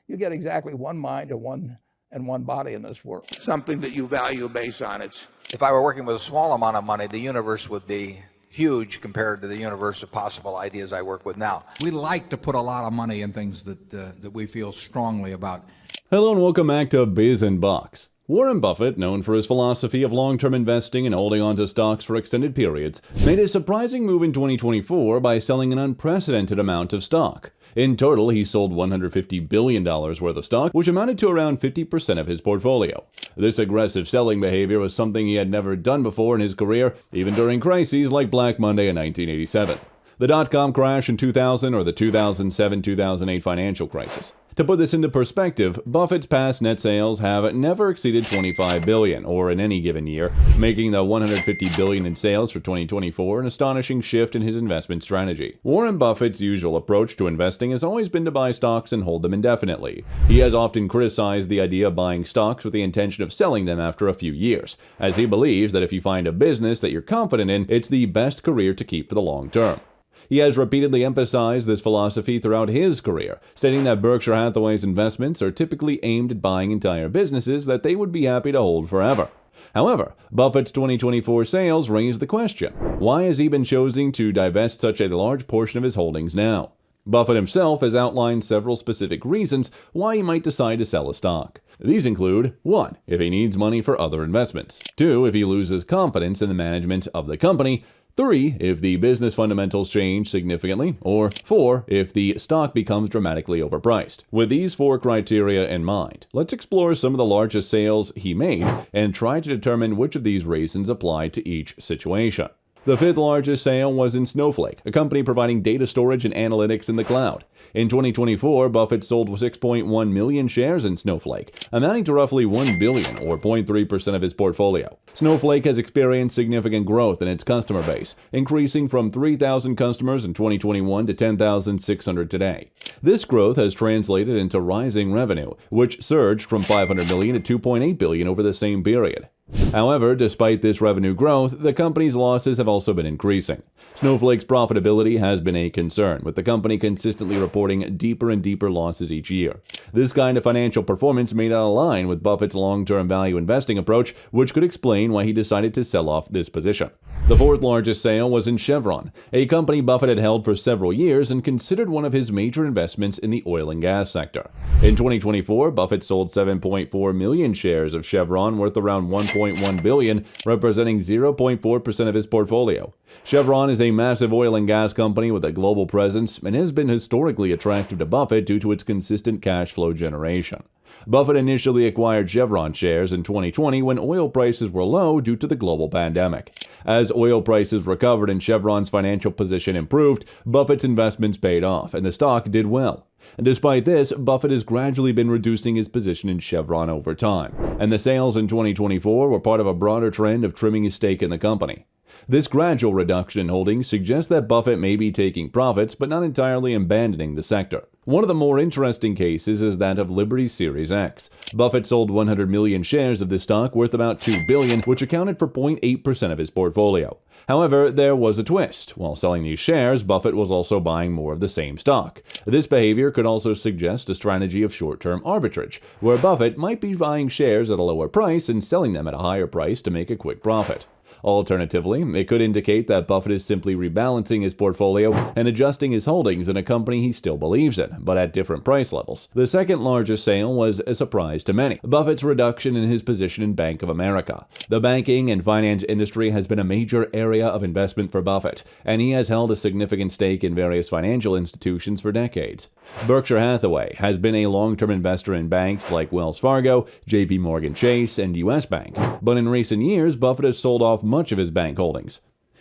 You get exactly one mind and one body in this world. Something that you value based on its. If I were working with a small amount of money, the universe would be huge compared to the universe of possible ideas I work with now. We like to put a lot of money in things that we feel strongly about. Hello and welcome back to Biz Bucks. Warren Buffett, known for his philosophy of long-term investing and holding on to stocks for extended periods, made a surprising move in 2024 by selling an unprecedented amount of stock. In total, he sold $150 billion worth of stock, which amounted to around 50% of his portfolio. This aggressive selling behavior was something he had never done before in his career, even during crises like Black Monday in 1987, the dot-com crash in 2000, or the 2007-2008 financial crisis. To put this into perspective, Buffett's past net sales have never exceeded $25 billion, or in any given year, making the $150 billion in sales for 2024 an astonishing shift in his investment strategy. Warren Buffett's usual approach to investing has always been to buy stocks and hold them indefinitely. He has often criticized the idea of buying stocks with the intention of selling them after a few years, as he believes that if you find a business that you're confident in, it's the best career to keep for the long term. He has repeatedly emphasized this philosophy throughout his career, stating that Berkshire Hathaway's investments are typically aimed at buying entire businesses that they would be happy to hold forever. However, Buffett's 2024 sales raise the question, why has he been choosing to divest such a large portion of his holdings now? Buffett himself has outlined several specific reasons why he might decide to sell a stock. These include 1. If he needs money for other investments. 2. If he loses confidence in the management of the company. 3. If the business fundamentals change significantly. Or 4. If the stock becomes dramatically overpriced. With these 4 criteria in mind, let's explore some of the largest sales he made and try to determine which of these reasons apply to each situation. The 5th largest sale was in Snowflake, a company providing data storage and analytics in the cloud. In 2024, Buffett sold 6.1 million shares in Snowflake, amounting to roughly $1 billion, or 0.3% of his portfolio. Snowflake has experienced significant growth in its customer base, increasing from 3,000 customers in 2021 to 10,600 today. This growth has translated into rising revenue, which surged from $500 million to $2.8 billion over the same period. However, despite this revenue growth, the company's losses have also been increasing. Snowflake's profitability has been a concern, with the company consistently reporting deeper and deeper losses each year. This kind of financial performance may not align with Buffett's long-term value investing approach, which could explain why he decided to sell off this position. The 4th largest sale was in Chevron, a company Buffett had held for several years and considered one of his major investments in the oil and gas sector. In 2024, Buffett sold 7.4 million shares of Chevron worth around $1.1 billion, representing 0.4% of his portfolio. Chevron is a massive oil and gas company with a global presence and has been historically attractive to Buffett due to its consistent cash flow generation. Buffett initially acquired Chevron shares in 2020 when oil prices were low due to the global pandemic. As oil prices recovered and Chevron's financial position improved, Buffett's investments paid off and the stock did well. And despite this, Buffett has gradually been reducing his position in Chevron over time, and the sales in 2024 were part of a broader trend of trimming his stake in the company. This gradual reduction in holdings suggests that Buffett may be taking profits but not entirely abandoning the sector. One of the more interesting cases is that of Liberty Series X. Buffett sold 100 million shares of this stock worth about $2 billion, which accounted for 0.8% of his portfolio. However, there was a twist. While selling these shares, Buffett was also buying more of the same stock. This behavior could also suggest a strategy of short-term arbitrage, where Buffett might be buying shares at a lower price and selling them at a higher price to make a quick profit. Alternatively, it could indicate that Buffett is simply rebalancing his portfolio and adjusting his holdings in a company he still believes in, but at different price levels. The 2nd largest sale was a surprise to many: Buffett's reduction in his position in Bank of America. The banking and finance industry has been a major area of investment for Buffett, and he has held a significant stake in various financial institutions for decades. Berkshire Hathaway has been a long-term investor in banks like Wells Fargo, JP Morgan Chase, and US Bank, but in recent years, Buffett has sold off much of his bank holdings.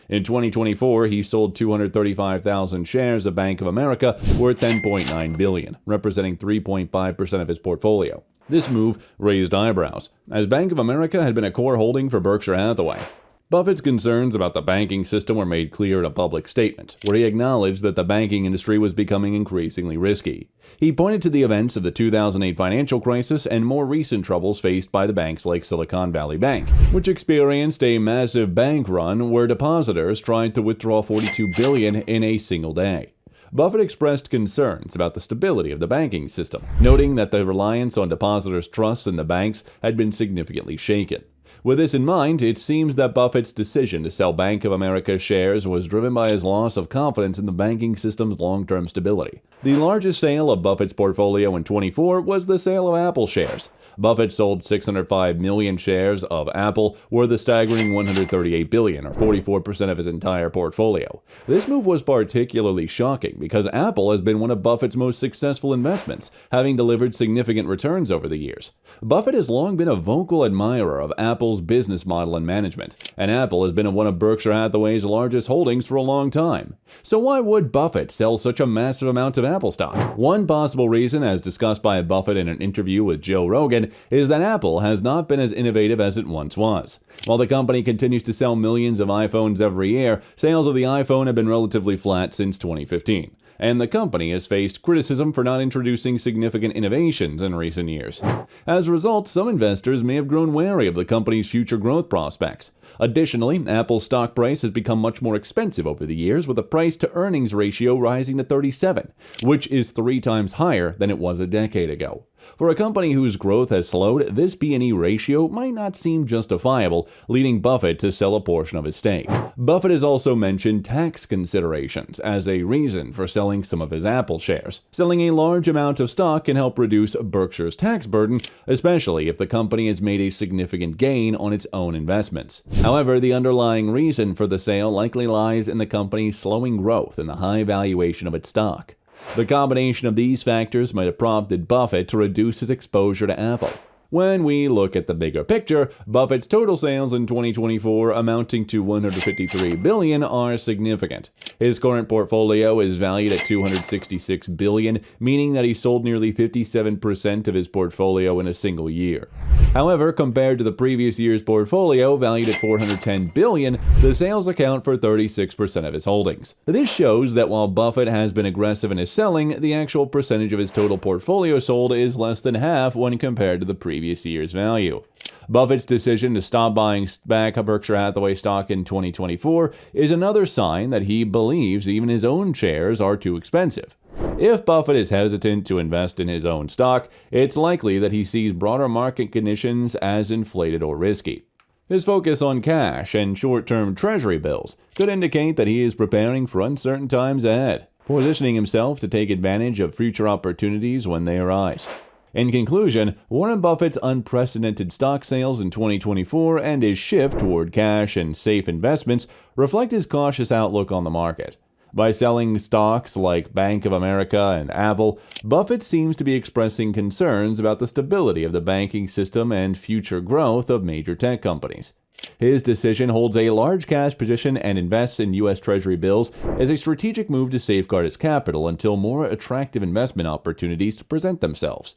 In 2024, he sold 235,000 shares of Bank of America worth $10.9 billion, representing 3.5% of his portfolio. This move raised eyebrows, as Bank of America had been a core holding for Berkshire Hathaway. Buffett's concerns about the banking system were made clear in a public statement, where he acknowledged that the banking industry was becoming increasingly risky. He pointed to the events of the 2008 financial crisis and more recent troubles faced by the banks like Silicon Valley Bank, which experienced a massive bank run where depositors tried to withdraw $42 billion in a single day. Buffett expressed concerns about the stability of the banking system, noting that the reliance on depositors' trust in the banks had been significantly shaken. With this in mind, it seems that Buffett's decision to sell Bank of America shares was driven by his loss of confidence in the banking system's long-term stability. The largest sale of Buffett's portfolio in 24 was the sale of Apple shares. Buffett sold 605 million shares of Apple, worth a staggering $138 billion, or 44% of his entire portfolio. This move was particularly shocking because Apple has been one of Buffett's most successful investments, having delivered significant returns over the years. Buffett has long been a vocal admirer of Apple's business model and management, and Apple has been one of Berkshire Hathaway's largest holdings for a long time. So why would Buffett sell such a massive amount of Apple stock? One possible reason, as discussed by Buffett in an interview with Joe Rogan, is that Apple has not been as innovative as it once was. While the company continues to sell millions of iPhones every year, sales of the iPhone have been relatively flat since 2015. And the company has faced criticism for not introducing significant innovations in recent years. As a result, some investors may have grown wary of the company's future growth prospects. Additionally, Apple's stock price has become much more expensive over the years, with the price-to-earnings ratio rising to 37, which is 3 times higher than it was a decade ago. For a company whose growth has slowed, this P/E ratio might not seem justifiable, leading Buffett to sell a portion of his stake. Buffett has also mentioned tax considerations as a reason for selling some of his Apple shares. Selling a large amount of stock can help reduce Berkshire's tax burden, especially if the company has made a significant gain on its own investments. However, the underlying reason for the sale likely lies in the company's slowing growth and the high valuation of its stock. The combination of these factors might have prompted Buffett to reduce his exposure to Apple. When we look at the bigger picture, Buffett's total sales in 2024, amounting to $153 billion, are significant. His current portfolio is valued at $266 billion, meaning that he sold nearly 57% of his portfolio in a single year. However, compared to the previous year's portfolio, valued at $410 billion, the sales account for 36% of his holdings. This shows that while Buffett has been aggressive in his selling, the actual percentage of his total portfolio sold is less than half when compared to the previous year's value. Buffett's decision to stop buying back Berkshire Hathaway stock in 2024 is another sign that he believes even his own shares are too expensive. If Buffett is hesitant to invest in his own stock, it's likely that he sees broader market conditions as inflated or risky. His focus on cash and short-term treasury bills could indicate that he is preparing for uncertain times ahead, positioning himself to take advantage of future opportunities when they arise. In conclusion, Warren Buffett's unprecedented stock sales in 2024 and his shift toward cash and safe investments reflect his cautious outlook on the market. By selling stocks like Bank of America and Apple, Buffett seems to be expressing concerns about the stability of the banking system and future growth of major tech companies. His decision holds a large cash position and invests in U.S. Treasury bills as a strategic move to safeguard his capital until more attractive investment opportunities present themselves.